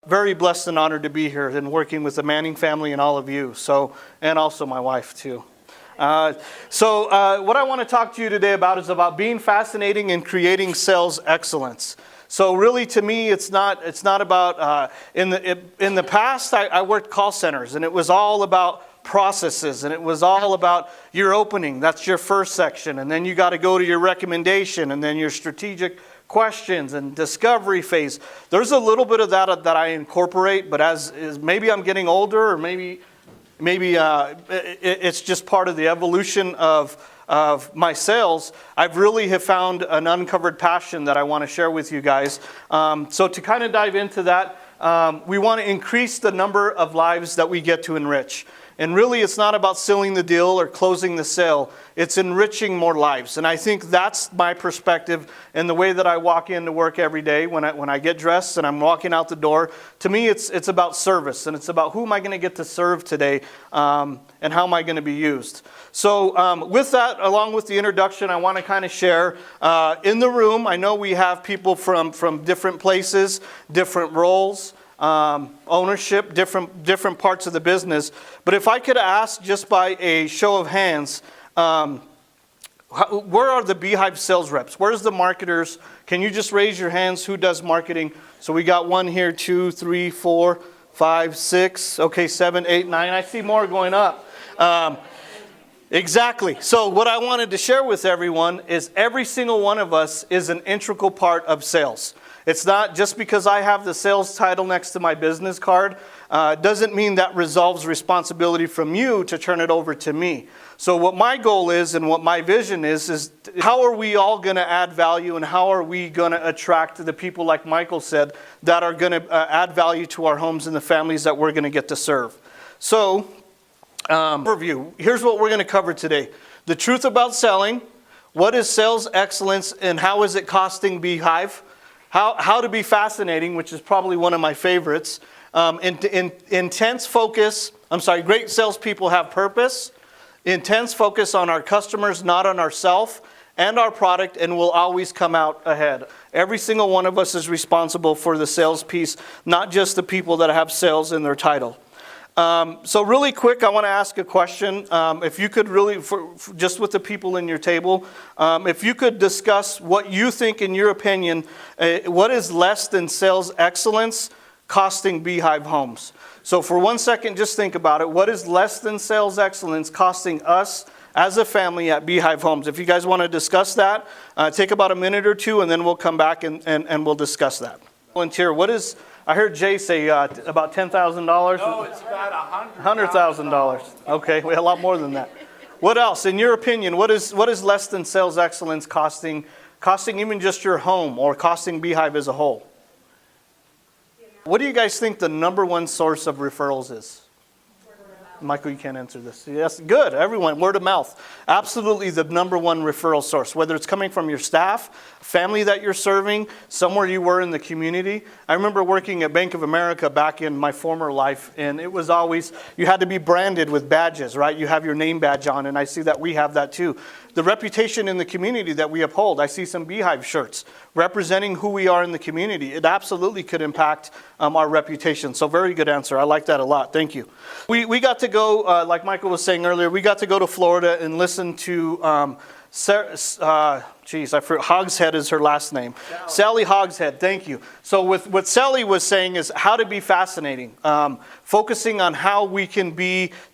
Very blessed and honored to be here and working with the Manning family and all of you. And also my wife too. What I want to talk to you today about is about being fascinating and creating sales excellence. So really, to me, it's not about. In the past, I worked call centers, and it was all about processes, and it was all about your opening. That's your first section, and then you got to go to your recommendation, and then your strategic questions and discovery phase. There's a little bit of that I incorporate, but as maybe I'm getting older, or maybe it's just part of the evolution of my sales. I've really have found an uncovered passion that I want to share with you guys. So to kind of dive into that, we want to increase the number of lives that we get to enrich. And really, it's not about sealing the deal or closing the sale. It's enriching more lives. And I think that's my perspective and the way that I walk into work every day when I get dressed and I'm walking out the door. To me, it's about service. And it's about who am I going to get to serve today and how am I going to be used. So with that, along with the introduction, I want to kind of share. In the room, I know we have people from different places, different roles. Ownership, different parts of the business. But if I could ask just by a show of hands, where are the Beehive sales reps? Where's the marketers? Can you just raise your hands? Who does marketing? So we got 1 here, 2, 3, 4, 5, 6, okay, 7, 8, 9. I see more going up. Exactly. So what I wanted to share with everyone is every single one of us is an integral part of sales. It's not just because I have the sales title next to my business card, doesn't mean that resolves responsibility from you to turn it over to me. So what my goal is and what my vision is how are we all going to add value and how are we going to attract the people, like Michael said, that are going to add value to our homes and the families that we're going to get to serve. So, overview. Here's what we're going to cover today. The truth about selling, what is sales excellence and how is it costing Beehive? How to be fascinating, which is probably one of my favorites. Intense focus. Great salespeople have purpose. Intense focus on our customers, not on ourselves and our product, and we'll always come out ahead. Every single one of us is responsible for the sales piece, not just the people that have sales in their title. So really quick, I want to ask a question. If you could really, just with the people in your table, if you could discuss what you think, in your opinion, what is less than sales excellence costing Beehive homes? So for 1 second, just think about it. What is less than sales excellence costing us as a family at Beehive Homes? If you guys want to discuss that, take about a minute or two, and then we'll come back and we'll discuss that. Volunteer, what is... I heard Jay say about $10,000. No, it's about $100,000. Okay, we have a lot more than that. What else, in your opinion, what is less than sales excellence costing even just your home or costing Beehive as a whole? What do you guys think the number one source of referrals is? Michael, you can't answer this. Yes, good. Everyone, word of mouth. Absolutely the number one referral source, whether it's coming from your staff, family that you're serving, somewhere you were in the community. I remember working at Bank of America back in my former life, and it was always, you had to be branded with badges, right? You have your name badge on, and I see that we have that too. The reputation in the community that we uphold. I see some Beehive shirts representing who we are in the community. It absolutely could impact our reputation. So very good answer. I like that a lot. Thank you. We got to go, like Michael was saying earlier, we got to go to Florida and listen to Hogshead is her last name. Sally Hogshead, thank you. So what Sally was saying is how to be fascinating. Focusing on how we can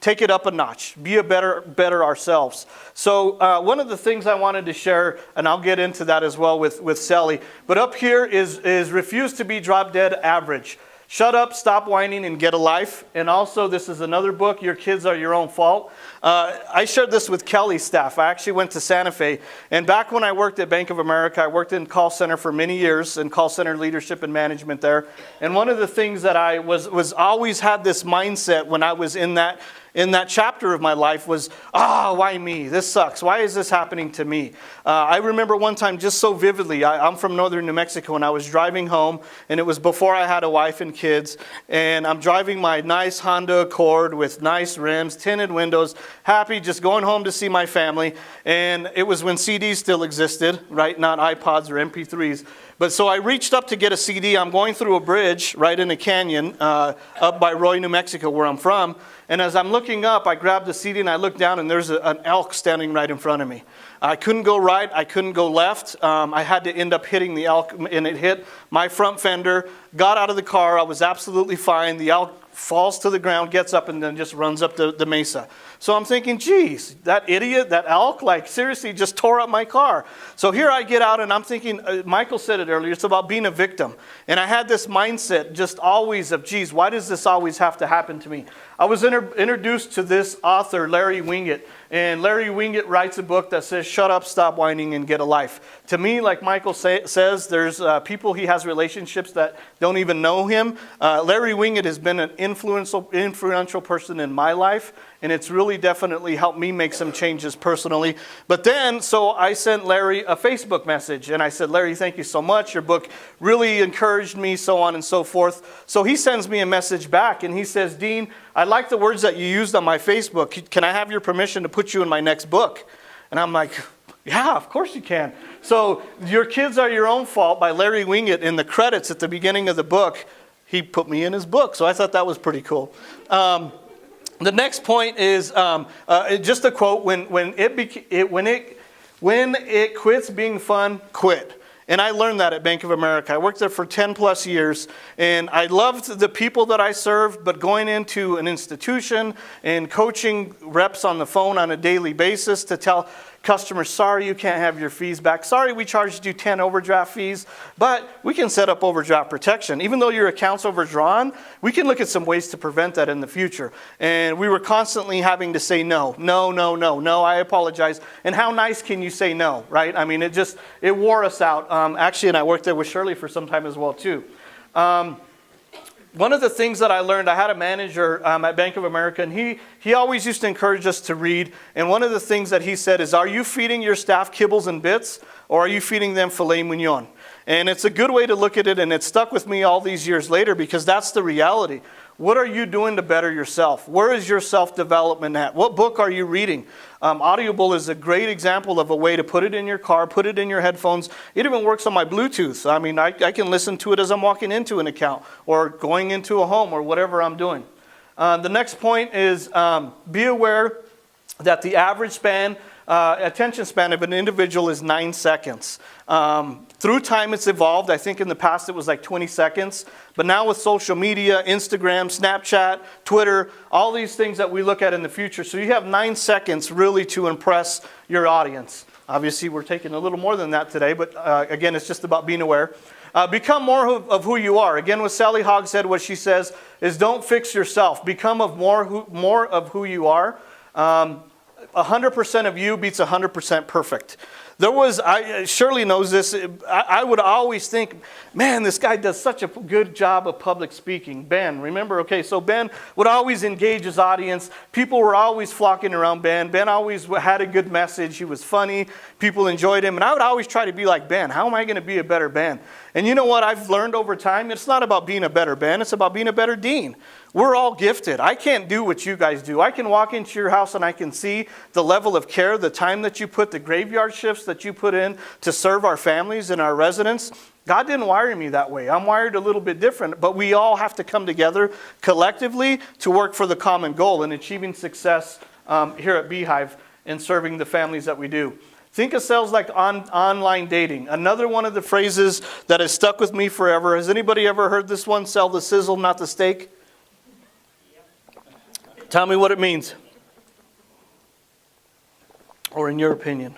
take it up a notch, be a better ourselves. So one of the things I wanted to share, and I'll get into that as well with Sally, but up here is refuse to be drop dead average. Shut up, stop whining, and get a life. And also, this is another book, Your Kids Are Your Own Fault. I shared this with Kelly's staff. I actually went to Santa Fe. And back when I worked at Bank of America, I worked in call center for many years, in call center leadership and management there. And one of the things that I was always had this mindset when I was in that in that chapter of my life was, why me? This sucks. Why is this happening to me? I remember one time just so vividly, I'm from northern New Mexico, and I was driving home, and it was before I had a wife and kids, and I'm driving my nice Honda Accord with nice rims, tinted windows, happy, just going home to see my family, and it was when CDs still existed, right? Not iPods or MP3s. But so I reached up to get a CD. I'm going through a bridge right in a canyon up by Roy, New Mexico, where I'm from. And as I'm looking up, I grabbed the CD and I looked down, and there's an elk standing right in front of me. I couldn't go right. I couldn't go left. I had to end up hitting the elk, and it hit my front fender. Got out of the car. I was absolutely fine. The elk falls to the ground, gets up, and then just runs up the mesa. So I'm thinking, geez, that idiot, that elk, like seriously just tore up my car. So here I get out, and I'm thinking, Michael said it earlier, it's about being a victim. And I had this mindset just always of, geez, why does this always have to happen to me? I was introduced to this author, Larry Winget. And Larry Winget writes a book that says, shut up, stop whining, and get a life. To me, like Michael says, there's people he has relationships that don't even know him. Larry Winget has been an influential person in my life, and it's really definitely helped me make some changes personally. But then, so I sent Larry a Facebook message, and I said, Larry, thank you so much. Your book really encouraged me, so on and so forth. So he sends me a message back, and he says, Dean, I like the words that you used on my Facebook. Can I have your permission to put you in my next book? And I'm like, yeah, of course you can. So Your Kids Are Your Own Fault by Larry Winget, in the credits at the beginning of the book, he put me in his book. So I thought that was pretty cool. The next point is just a quote: when it quits being fun, quit. And I learned that at Bank of America. I worked there for 10 plus years, and I loved the people that I served, but going into an institution and coaching reps on the phone on a daily basis to tell customers, sorry, you can't have your fees back. Sorry, we charged you 10 overdraft fees, but we can set up overdraft protection. Even though your account's overdrawn, we can look at some ways to prevent that in the future. And we were constantly having to say no, I apologize. And how nice can you say no, right? I mean, it wore us out. Actually, and I worked there with Shirley for some time as well, too. One of the things that I learned, I had a manager at Bank of America, and he always used to encourage us to read. And one of the things that he said is, are you feeding your staff kibbles and bits, or are you feeding them filet mignon? And it's a good way to look at it, and it stuck with me all these years later, because that's the reality. What are you doing to better yourself? Where is your self-development at? What book are you reading? Audible is a great example of a way to put it in your car, put it in your headphones. It even works on my Bluetooth. I mean, I can listen to it as I'm walking into an account or going into a home or whatever I'm doing. The next point is be aware that the average attention span of an individual is 9 seconds. Through time, it's evolved. I think in the past it was like 20 seconds. But now with social media, Instagram, Snapchat, Twitter, all these things that we look at in the future. So you have 9 seconds really to impress your audience. Obviously, we're taking a little more than that today. But again, it's just about being aware. Become more of who you are. Again, with Sally Hogshead, what she says is don't fix yourself. Become more of who you are. 100% of you beats 100% perfect. Shirley knows this, I would always think, man, this guy does such a good job of public speaking. Ben, remember? Okay, so Ben would always engage his audience. People were always flocking around Ben. Ben always had a good message. He was funny. People enjoyed him. And I would always try to be like Ben. How am I going to be a better Ben? And you know what I've learned over time? It's not about being a better Ben. It's about being a better Dean. We're all gifted. I can't do what you guys do. I can walk into your house and I can see the level of care, the time that you put, the graveyard shifts that you put in to serve our families and our residents. God didn't wire me that way. I'm wired a little bit different, but we all have to come together collectively to work for the common goal in achieving success here at Beehive and serving the families that we do. Think of sales like online dating. Another one of the phrases that has stuck with me forever. Has anybody ever heard this one? Sell the sizzle, not the steak. Tell me what it means. Or in your opinion.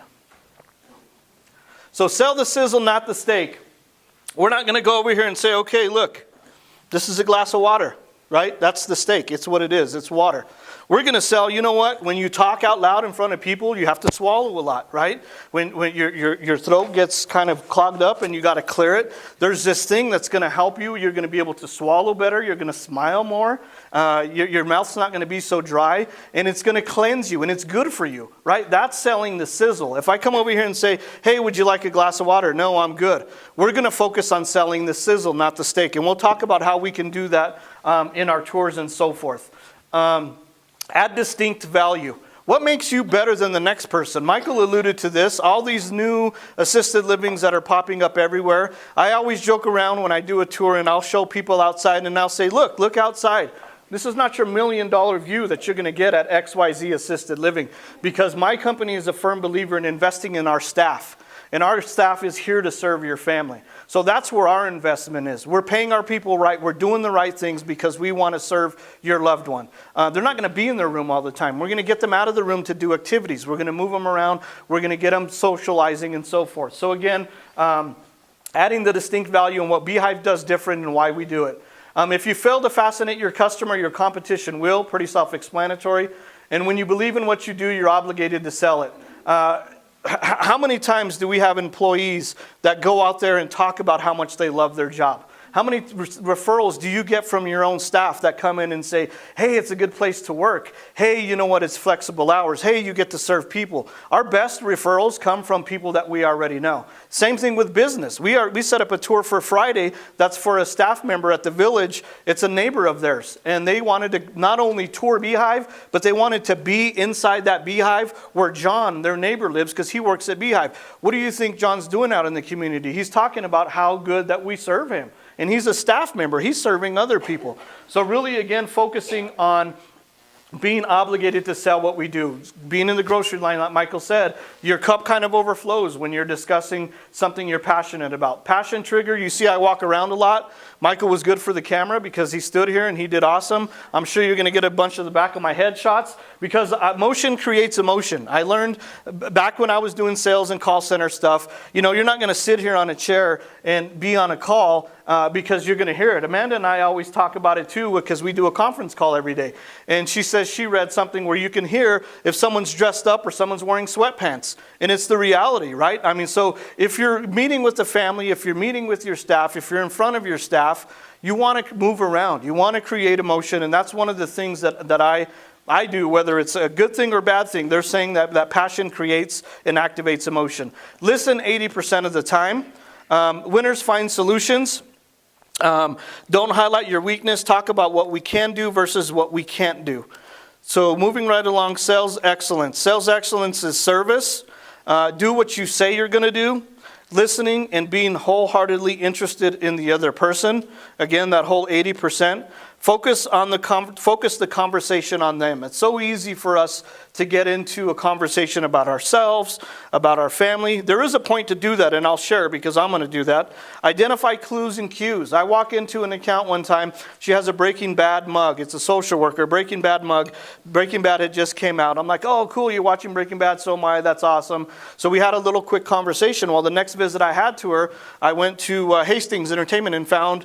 So sell the sizzle, not the steak. We're not going to go over here and say, okay, look, this is a glass of water. right? That's the steak. It's what it is. It's water. We're going to sell, you know what? When you talk out loud in front of people, you have to swallow a lot, right? When your throat gets kind of clogged up and you got to clear it, there's this thing that's going to help you. You're going to be able to swallow better. You're going to smile more. Your mouth's not going to be so dry, and it's going to cleanse you, and it's good for you, right? That's selling the sizzle. If I come over here and say, hey, would you like a glass of water? No, I'm good. We're going to focus on selling the sizzle, not the steak. And we'll talk about how we can do that in our tours and so forth. Add distinct value. What makes you better than the next person? Michael alluded to this. All these new assisted livings that are popping up everywhere. I always joke around when I do a tour and I'll show people outside and I'll say, look outside. This is not your $1 million view that you're going to get at XYZ Assisted Living, because my company is a firm believer in investing in our staff. And our staff is here to serve your family. So that's where our investment is. We're paying our people right. We're doing the right things because we want to serve your loved one. They're not going to be in their room all the time. We're going to get them out of the room to do activities. We're going to move them around. We're going to get them socializing and so forth. So again, adding the distinct value and what Beehive does different and why we do it. If you fail to fascinate your customer, your competition will. Pretty self-explanatory. And when you believe in what you do, you're obligated to sell it. How many times do we have employees that go out there and talk about how much they love their job? How many referrals do you get from your own staff that come in and say, hey, it's a good place to work. Hey, you know what, it's flexible hours. Hey, you get to serve people. Our best referrals come from people that we already know. Same thing with business. We set up a tour for Friday that's for a staff member at the village. It's a neighbor of theirs. And they wanted to not only tour Beehive, but they wanted to be inside that Beehive where John, their neighbor, lives, because he works at Beehive. What do you think John's doing out in the community? He's talking about how good that we serve him. And he's a staff member. He's serving other people. So really, again, focusing on being obligated to sell what we do. Being in the grocery line, like Michael said, your cup kind of overflows when you're discussing something you're passionate about. Passion trigger, you see I walk around a lot. Michael was good for the camera because he stood here and he did awesome. I'm sure you're going to get a bunch of the back of my head shots because motion creates emotion. I learned back when I was doing sales and call center stuff, you're not going to sit here on a chair and be on a call because you're going to hear it. Amanda and I always talk about it too because we do a conference call every day. And she says she read something where you can hear if someone's dressed up or someone's wearing sweatpants. And it's the reality, right? I mean, so if you're meeting with the family, if you're meeting with your staff, if you're in front of your staff, you want to move around. You want to create emotion. And that's one of the things that I do, whether it's a good thing or bad thing. They're saying that passion creates and activates emotion. Listen 80% of the time. Winners find solutions. Don't highlight your weakness. Talk about what we can do versus what we can't do. So moving right along, sales excellence. Sales excellence is service. Do what you say you're going to do. Listening and being wholeheartedly interested in the other person. Again, that whole 80%. Focus the conversation on them. It's so easy for us to get into a conversation about ourselves, about our family. There is a point to do that, and I'll share because I'm going to do that. Identify clues and cues. I walk into an account one time. She has a Breaking Bad mug. It's a social worker, Breaking Bad mug. Breaking Bad had just came out. I'm like, oh, cool, you're watching Breaking Bad, so am I. That's awesome. So we had a little quick conversation. Well, the next visit I had to her, I went to Hastings Entertainment and found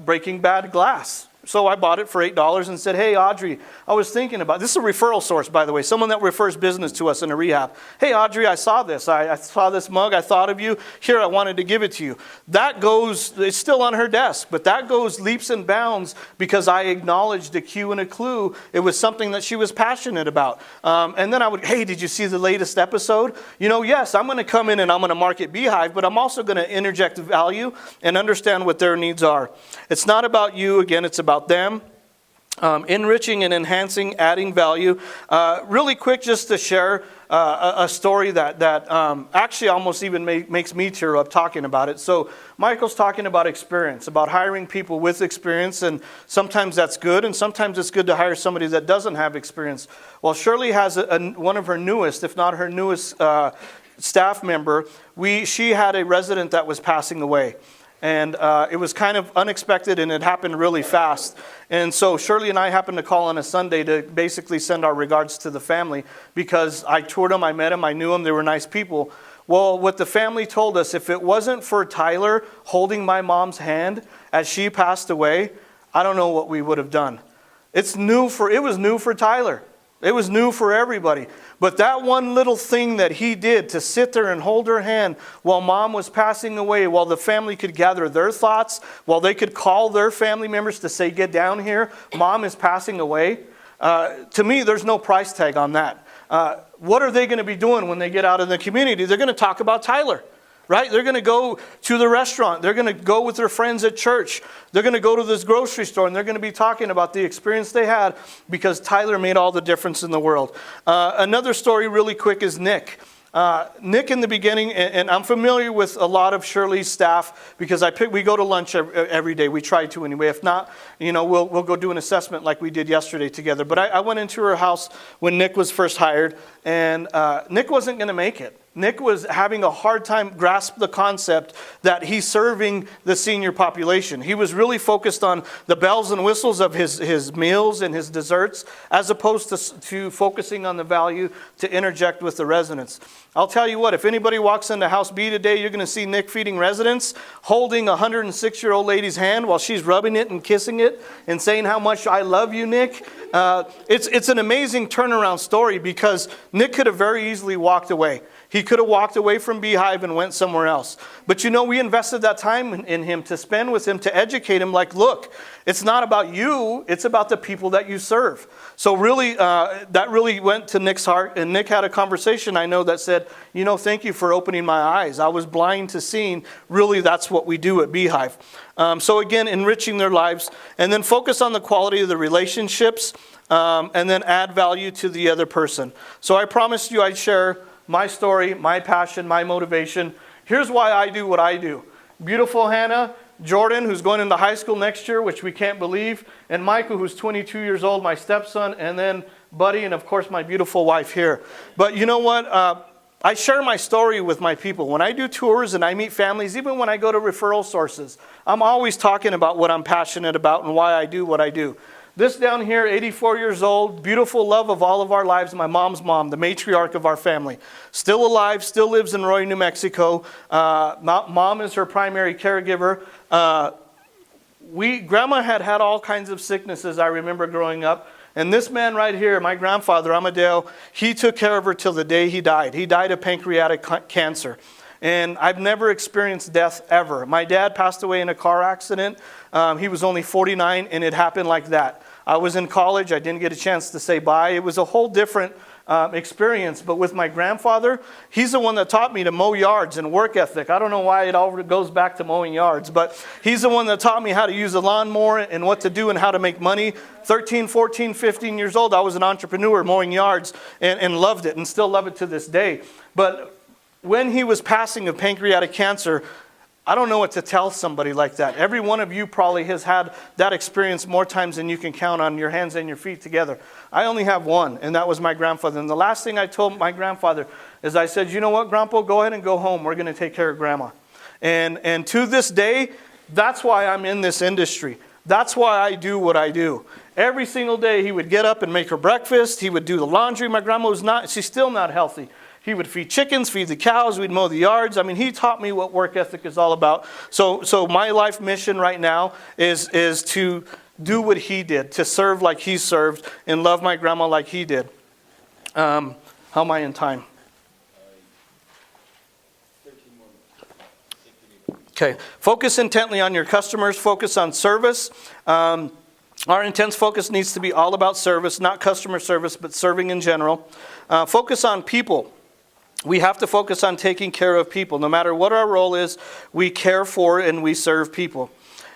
Breaking Bad glass. So I bought it for $8 and said, hey, Audrey, I was thinking about, this is a referral source, by the way, someone that refers business to us in a rehab. Hey, Audrey, I saw this. I saw this mug. I thought of you. Here, I wanted to give it to you. That goes, it's still on her desk, but that goes leaps and bounds because I acknowledged a cue and a clue. It was something that she was passionate about. And then I would, hey, did you see the latest episode? Yes, I'm going to come in and I'm going to market Beehive, but I'm also going to interject value and understand what their needs are. It's not about you. Again, it's about them. Enriching and enhancing, adding value. Really quick, just to share a story that actually almost even makes me tear up talking about it. So Michael's talking about experience, about hiring people with experience, and sometimes that's good, and sometimes it's good to hire somebody that doesn't have experience. Well, Shirley has one of her newest, if not her newest staff member. She had a resident that was passing away. And it was kind of unexpected, and it happened really fast. And so Shirley and I happened to call on a Sunday to basically send our regards to the family because I toured them, I met them, I knew them, they were nice people. Well, what the family told us, if it wasn't for Tyler holding my mom's hand as she passed away, I don't know what we would have done. It was new for Tyler. It was new for everybody. But that one little thing that he did, to sit there and hold her hand while mom was passing away, while the family could gather their thoughts, while they could call their family members to say, get down here, mom is passing away. To me, there's no price tag on that. What are they going to be doing when they get out in the community? They're going to talk about Tyler. Right? They're going to go to the restaurant. They're going to go with their friends at church. They're going to go to this grocery store, and they're going to be talking about the experience they had because Tyler made all the difference in the world. Another story really quick is Nick. Nick in the beginning, and I'm familiar with a lot of Shirley's staff because we go to lunch every day. We try to anyway. If not, we'll go do an assessment like we did yesterday together. But I went into her house when Nick was first hired, and Nick wasn't going to make it. Nick was having a hard time grasp the concept that he's serving the senior population. He was really focused on the bells and whistles of his meals and his desserts, as opposed to focusing on the value to interject with the residents. I'll tell you what, if anybody walks into House B today, you're going to see Nick feeding residents, holding a 106-year-old lady's hand while she's rubbing it and kissing it and saying how much I love you, Nick. It's an amazing turnaround story because Nick could have very easily walked away. He could have walked away from Beehive and went somewhere else. But we invested that time in him to spend with him, to educate him like, look, it's not about you, it's about the people that you serve. So really, that really went to Nick's heart. And Nick had a conversation, I know, that said, thank you for opening my eyes. I was blind to seeing. Really, that's what we do at Beehive. So again, enriching their lives. And then focus on the quality of the relationships. And then add value to the other person. So I promised you I'd share my story, my passion, my motivation. Here's why I do what I do. Beautiful Hannah, Jordan, who's going into high school next year, which we can't believe, and Michael, who's 22 years old, my stepson, and then Buddy, and of course my beautiful wife here. But you know what? I share my story with my people. When I do tours and I meet families, even when I go to referral sources, I'm always talking about what I'm passionate about and why I do what I do. This down here, 84 years old, beautiful love of all of our lives, my mom's mom, the matriarch of our family. Still alive, still lives in Roy, New Mexico. Mom is her primary caregiver. Grandma had all kinds of sicknesses, I remember growing up. And this man right here, my grandfather, Amadeo, he took care of her till the day he died. He died of pancreatic cancer. And I've never experienced death ever. My dad passed away in a car accident. He was only 49, and it happened like that. I was in college. I didn't get a chance to say bye. It was a whole different experience. But with my grandfather, he's the one that taught me to mow yards and work ethic. I don't know why it all goes back to mowing yards, but he's the one that taught me how to use a lawnmower and what to do and how to make money. 13, 14, 15 years old, I was an entrepreneur mowing yards and loved it and still love it to this day. But when he was passing of pancreatic cancer, I don't know what to tell somebody like that. Every one of you probably has had that experience more times than you can count on your hands and your feet together. I only have one, and that was my grandfather. And the last thing I told my grandfather is I said, you know what, Grandpa, go ahead and go home. We're going to take care of Grandma. And to this day, that's why I'm in this industry. That's why I do what I do. Every single day he would get up and make her breakfast. He would do the laundry. My grandma she's still not healthy. He would feed chickens, feed the cows, we'd mow the yards. I mean, he taught me what work ethic is all about. So my life mission right now is to do what he did, to serve like he served, and love my grandma like he did. How am I in time? 13 more minutes. Okay. Focus intently on your customers. Focus on service. Our intense focus needs to be all about service, not customer service, but serving in general. Focus on people. We have to focus on taking care of people. No matter what our role is, we care for and we serve people.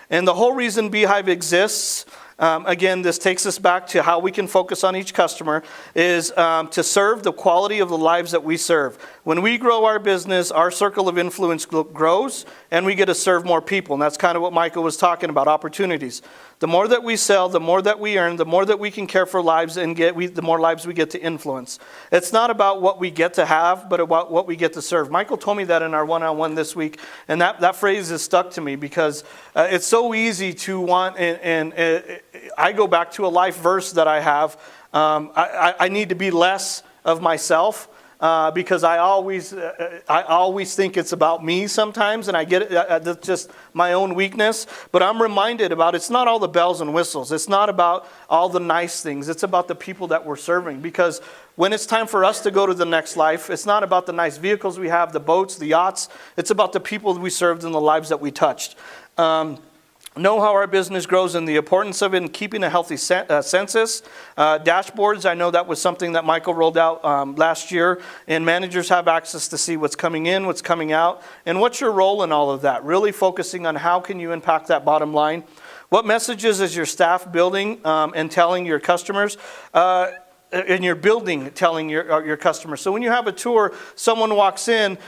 And the whole reason Beehive exists, again, this takes us back to how we can focus on each customer, is to serve the quality of the lives that we serve. When we grow our business, our circle of influence grows, and we get to serve more people. And that's kind of what Michael was talking about, opportunities. The more that we sell, the more that we earn, the more that we can care for lives and the more lives we get to influence. It's not about what we get to have, but about what we get to serve. Michael told me that in our one-on-one this week, and that phrase has stuck to me because it's so easy to want, and I go back to a life verse that I have. I need to be less of myself. because I always think it's about me sometimes, and I get it. That's just my own weakness. But I'm reminded about it's not all the bells and whistles. It's not about all the nice things. It's about the people that we're serving. Because when it's time for us to go to the next life, it's not about the nice vehicles we have, the boats, the yachts. It's about the people we served and the lives that we touched. Know how our business grows and the importance of it in keeping a healthy census. Dashboards, I know that was something that Michael rolled out last year. And managers have access to see what's coming in, what's coming out. And what's your role in all of that? Really focusing on how can you impact that bottom line. What messages is your staff building and telling your customers? In your building, telling your customers. So when you have a tour, someone walks in,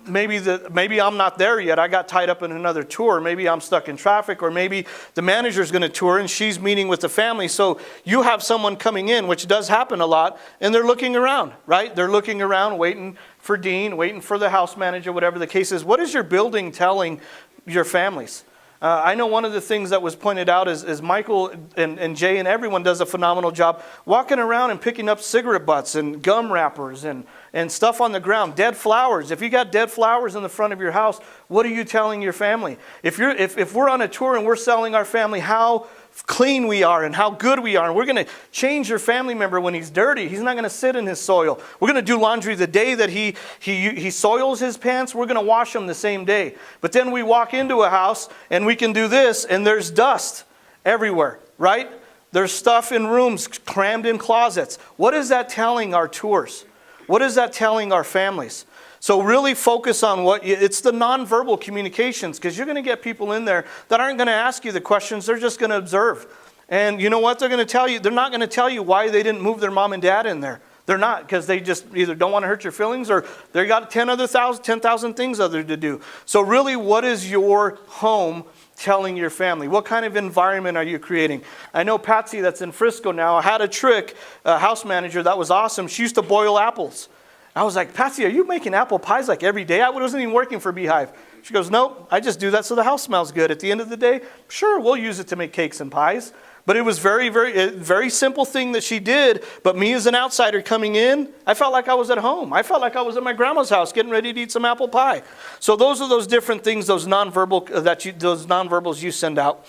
maybe I'm not there yet. I got tied up in another tour. Maybe I'm stuck in traffic, or maybe the manager's going to tour and she's meeting with the family. So you have someone coming in, which does happen a lot, and they're looking around, right? They're looking around, waiting for Dean, waiting for the house manager, whatever the case is. What is your building telling your families? I know one of the things that was pointed out is Michael and Jay and everyone does a phenomenal job walking around and picking up cigarette butts and gum wrappers and stuff on the ground, dead flowers. If you got dead flowers in the front of your house, what are you telling your family? If we're on a tour and we're selling our family how clean we are and how good we are, and we're going to change your family member when he's dirty. He's not going to sit in his soil. We're going to do laundry the day that he soils his pants. We're going to wash them the same day. But then we walk into a house and we can do this, and there's dust everywhere, right? There's stuff in rooms crammed in closets. What is that telling our tours? What is that telling our families? So really focus on it's the nonverbal communications, because you're going to get people in there that aren't going to ask you the questions. They're just going to observe. And you know what they're going to tell you? They're not going to tell you why they didn't move their mom and dad in there. They're not, because they just either don't want to hurt your feelings, or they got 10,000 things other to do. So really, what is your home telling your family? What kind of environment are you creating? I know Patsy that's in Frisco now had a trick, a house manager that was awesome. She used to boil apples. I was like, Patsy, are you making apple pies like every day? I wasn't even working for Beehive. She goes, nope, I just do that so the house smells good. At the end of the day, sure, we'll use it to make cakes and pies. But it was very simple thing that she did. But me as an outsider coming in, I felt like I was at home. I felt like I was at my grandma's house getting ready to eat some apple pie. So those are those different things, those nonverbals you send out.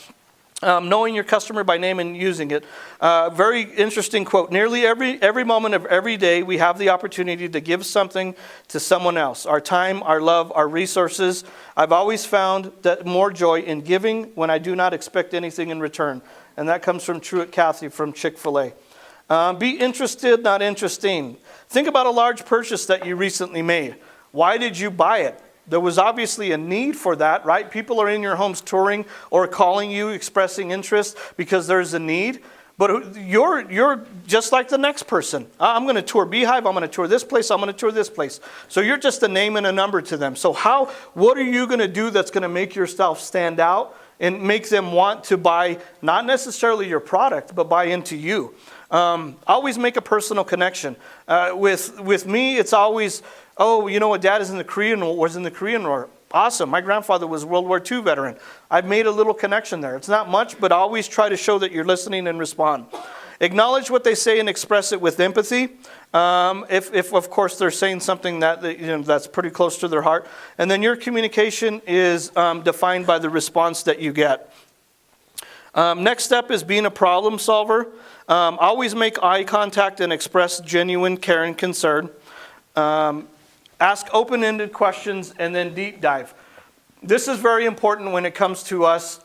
Knowing your customer by name and using it. Very interesting quote. Nearly every moment of every day, we have the opportunity to give something to someone else. Our time, our love, our resources. I've always found that more joy in giving when I do not expect anything in return. And that comes from Truett Cathy from Chick-fil-A. Be interested, not interesting. Think about a large purchase that you recently made. Why did you buy it? There was obviously a need for that, right? People are in your homes touring or calling you, expressing interest because there's a need. But you're just like the next person. I'm going to tour Beehive. I'm going to tour this place. I'm going to tour this place. So you're just a name and a number to them. So what are you going to do that's going to make yourself stand out and make them want to buy not necessarily your product, but buy into you? Always make a personal connection. With me, it's always, oh, you know what, Dad was in the Korean War. Awesome. My grandfather was a World War II veteran. I've made a little connection there. It's not much, but always try to show that you're listening and respond. Acknowledge what they say and express it with empathy. If of course they're saying something that's pretty close to their heart. And then your communication is defined by the response that you get. Next step is being a problem solver. Always make eye contact and express genuine care and concern. Ask open-ended questions and then deep dive. This is very important when it comes to us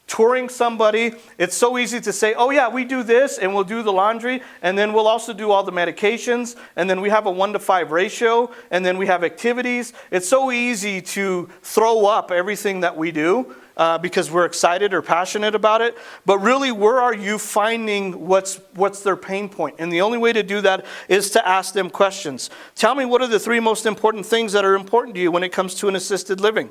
touring somebody. It's so easy to say, oh yeah, we do this and we'll do the laundry and then we'll also do all the medications and then we have a 1-to-5 ratio and then we have activities. It's so easy to throw up everything that we do because we're excited or passionate about it. But really, where are you finding what's their pain point? And the only way to do that is to ask them questions. Tell me, what are the 3 most important things that are important to you when it comes to an assisted living?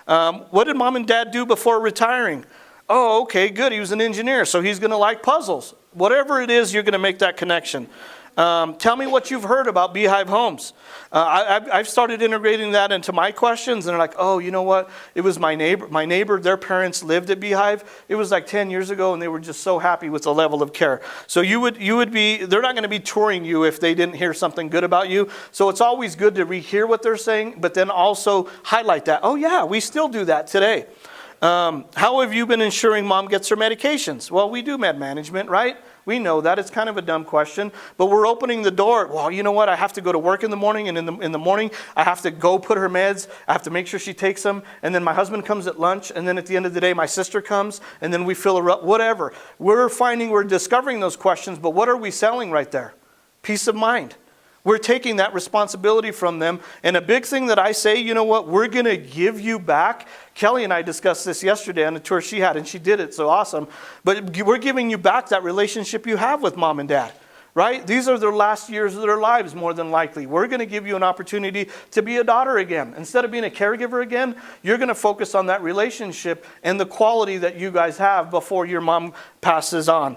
What did Mom and Dad do before retiring? Oh, okay, good. He was an engineer, so he's going to like puzzles. Whatever it is, you're going to make that connection. Tell me what you've heard about Beehive Homes. I've started integrating that into my questions, and they're like, oh, you know what? It was my neighbor. My neighbor, their parents lived at Beehive. It was like 10 years ago, and they were just so happy with the level of care. So you would be, they're not going to be touring you if they didn't hear something good about you. So it's always good to rehear what they're saying, but then also highlight that. Oh yeah, we still do that today. How have you been ensuring mom gets her medications? Well, we do med management, right? We know that. It's kind of a dumb question, but we're opening the door. Well, you know what? I have to go to work in the morning, and in the morning, I have to go put her meds. I have to make sure she takes them, and then my husband comes at lunch, and then at the end of the day, my sister comes, and then we fill her up, whatever. We're discovering those questions, but what are we selling right there? Peace of mind. We're taking that responsibility from them. And a big thing that I say, you know what, we're going to give you back. Kelly and I discussed this yesterday on the tour she had, and she did it so awesome. But we're giving you back that relationship you have with mom and dad, right? These are their last years of their lives, more than likely. We're going to give you an opportunity to be a daughter again. Instead of being a caregiver again, you're going to focus on that relationship and the quality that you guys have before your mom passes on.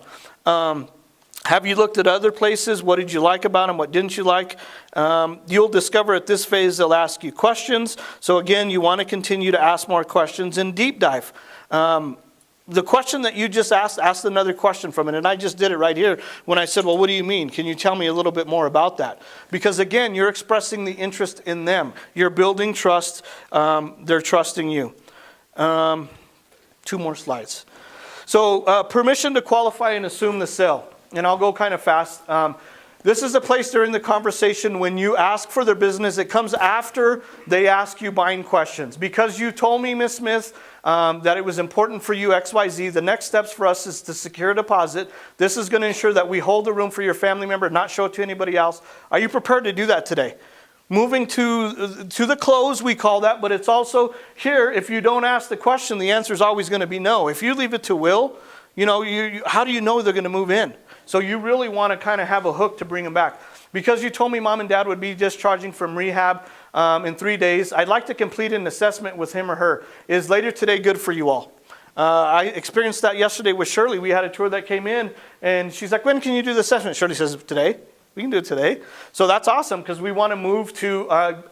Have you looked at other places? What did you like about them? What didn't you like? You'll discover at this phase they'll ask you questions. So again, you want to continue to ask more questions and deep dive. The question that you just asked another question from it. And I just did it right here when I said, well, what do you mean? Can you tell me a little bit more about that? Because again, you're expressing the interest in them. You're building trust. They're trusting you. 2 more slides. So permission to qualify and assume the sale. And I'll go kind of fast. This is a place during the conversation when you ask for their business. It comes after they ask you buying questions. Because you told me, Ms. Smith, that it was important for you, XYZ, the next steps for us is to secure a deposit. This is going to ensure that we hold the room for your family member, not show it to anybody else. Are you prepared to do that today? Moving to the close, we call that, but it's also here, if you don't ask the question, the answer is always going to be no. If you leave it to will, how do you know they're going to move in? So you really want to kind of have a hook to bring them back. Because you told me mom and dad would be discharging from rehab in 3 days, I'd like to complete an assessment with him or her. Is later today good for you all? I experienced that yesterday with Shirley. We had a tour that came in, and she's like, when can you do the assessment? Shirley says, today. We can do it today. So that's awesome, because we want to move to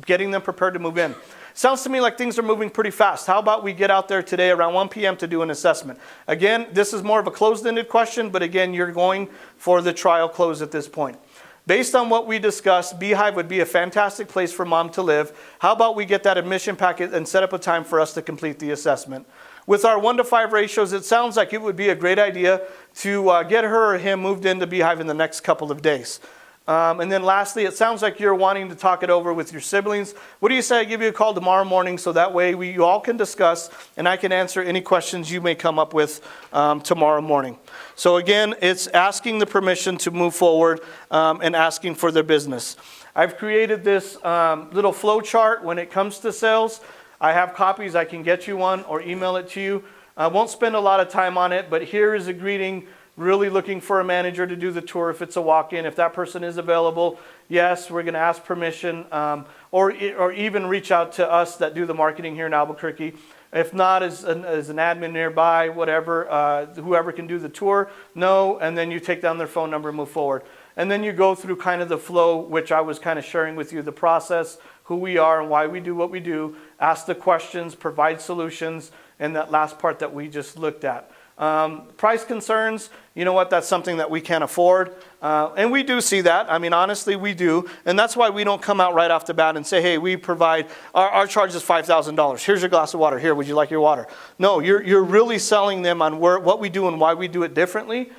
getting them prepared to move in. Sounds to me like things are moving pretty fast. How about we get out there today around 1 p.m. to do an assessment? Again, this is more of a closed-ended question, but again, you're going for the trial close at this point. Based on what we discussed, Beehive would be a fantastic place for mom to live. How about we get that admission packet and set up a time for us to complete the assessment? With our 1-to-5 ratios, it sounds like it would be a great idea to get her or him moved into Beehive in the next couple of days. And then lastly, it sounds like you're wanting to talk it over with your siblings. What do you say I give you a call tomorrow morning so that way you all can discuss and I can answer any questions you may come up with tomorrow morning. So again, it's asking the permission to move forward and asking for their business. I've created this little flow chart when it comes to sales. I have copies. I can get you one or email it to you. I won't spend a lot of time on it, but here is a greeting. Really looking for a manager to do the tour if it's a walk-in. If that person is available, yes, we're going to ask permission or even reach out to us that do the marketing here in Albuquerque. If not, as an admin nearby, whatever, whoever can do the tour, no, and then you take down their phone number and move forward. And then you go through kind of the flow, which I was kind of sharing with you, the process, who we are and why we do what we do, ask the questions, provide solutions, and that last part that we just looked at. Price concerns, you know what, that's something that we can't afford. And we do see that. I mean, honestly, we do. And that's why we don't come out right off the bat and say, hey, we provide, our charge is $5,000. Here's your glass of water. Here, would you like your water? No, you're really selling them on what we do and why we do it differently.